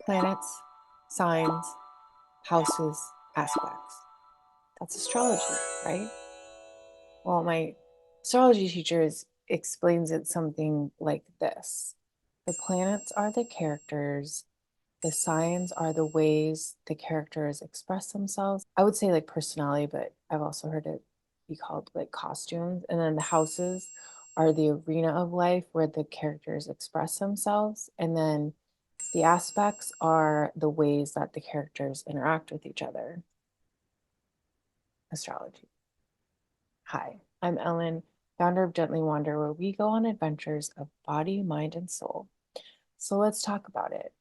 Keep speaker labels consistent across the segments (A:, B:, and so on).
A: planets, signs, houses, aspects. That's astrology, right? Well, my astrology teacher explains it something like this. The planets are the characters, the signs are the ways the characters express themselves. I would say like personality, but I've also heard it be called like costumes. And then the houses are the arena of life where the characters express themselves. And then the aspects are the ways that the characters interact with each other. Astrology. Hi, I'm Ellen, founder of Gently Wander, where we go on adventures of body, mind, and soul. So let's talk about it.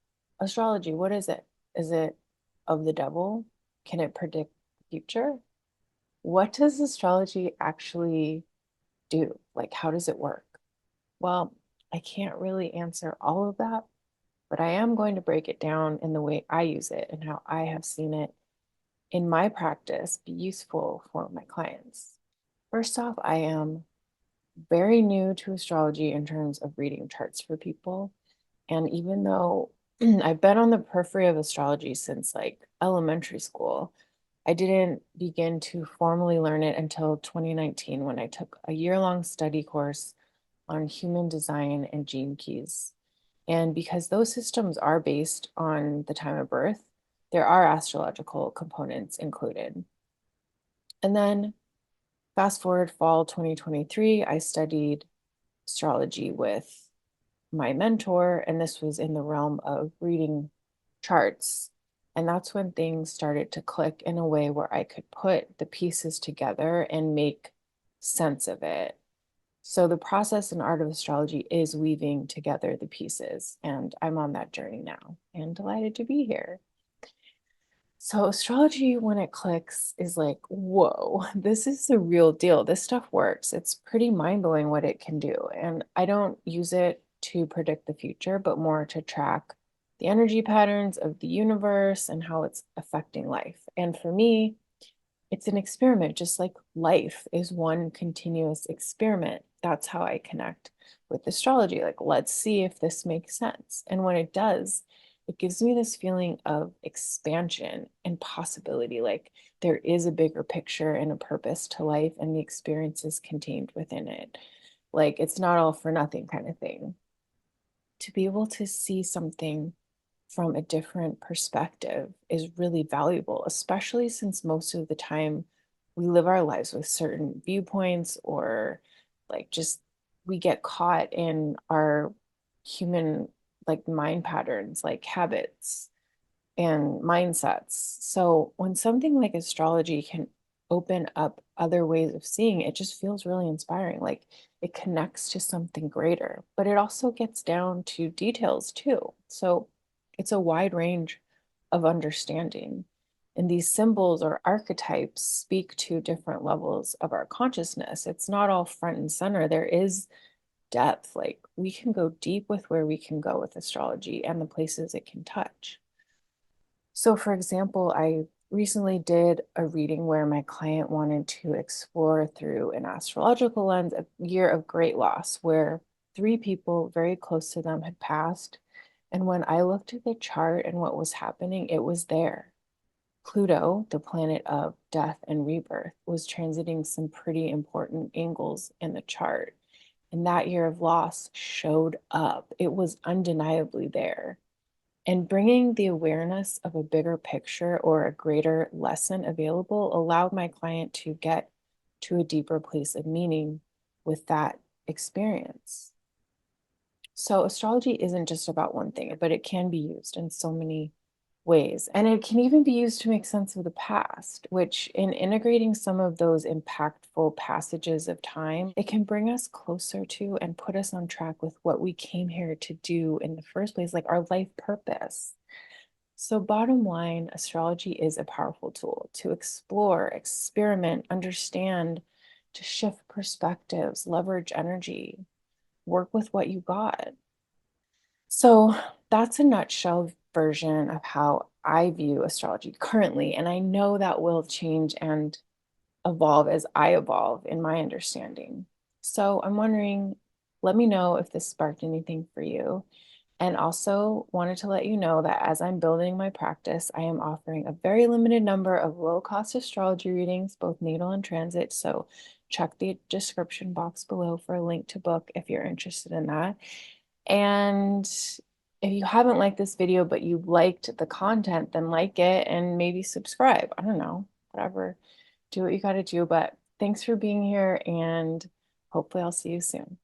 A: Astrology, what is it? Is it of the devil? Can it predict the future? What does astrology actually do? Like, how does it work? Well, I can't really answer all of that, but I am going to break it down in the way I use it and how I have seen it in my practice be useful for my clients. First off, I am very new to astrology in terms of reading charts for people. And even though I've been on the periphery of astrology since like elementary school, I didn't begin to formally learn it until 2019 when I took a year-long study course on human design and gene keys. And because those systems are based on the time of birth, there are astrological components included. And then fast forward fall 2023, I studied astrology with my mentor, and this was in the realm of reading charts. And that's when things started to click in a way where I could put the pieces together and make sense of it. So the process and art of astrology is weaving together the pieces, and I'm on that journey now and delighted to be here. So astrology, when it clicks, is like, whoa, this is the real deal. This stuff works. It's pretty mind-blowing what it can do. And I don't use it to predict the future, but more to track the energy patterns of the universe and how it's affecting life. And for me, it's an experiment, just like life is one continuous experiment. That's how I connect with astrology. Like, let's see if this makes sense. And when it does, it gives me this feeling of expansion and possibility. Like, there is a bigger picture and a purpose to life, and the experiences contained within it. Like, it's not all for nothing kind of thing. To be able to see something from a different perspective is really valuable, especially since most of the time we live our lives with certain viewpoints or like just we get caught in our human like mind patterns, like habits and mindsets. So when something like astrology can open up other ways of seeing it, it just feels really inspiring. Like it connects to something greater, but it also gets down to details too. So it's a wide range of understanding. And these symbols or archetypes speak to different levels of our consciousness. It's not all front and center. There is depth. Like we can go deep with where we can go with astrology and the places it can touch. So, for example, I recently did a reading where my client wanted to explore through an astrological lens a year of great loss, where three people very close to them had passed. And when I looked at the chart and what was happening, it was there. Pluto, the planet of death and rebirth, was transiting some pretty important angles in the chart. And that year of loss showed up. It was undeniably there. And bringing the awareness of a bigger picture or a greater lesson available allowed my client to get to a deeper place of meaning with that experience. So, astrology isn't just about one thing, but it can be used in so many ways. And it can even be used to make sense of the past, which, in integrating some of those impactful passages of time, it can bring us closer to and put us on track with what we came here to do in the first place, like our life purpose. So, bottom line, astrology is a powerful tool to explore, experiment, understand, to shift perspectives, leverage energy, work with what you got. So that's a nutshell version of how I view astrology currently. And I know that will change and evolve as I evolve in my understanding. So I'm wondering, let me know if this sparked anything for you. And also wanted to let you know that as I'm building my practice, I am offering a very limited number of low-cost astrology readings, both natal and transit. So check the description box below for a link to book if you're interested in that. And if you haven't liked this video, but you liked the content, then like it and maybe subscribe. I don't know, whatever. Do what you got to do. But thanks for being here, and hopefully I'll see you soon.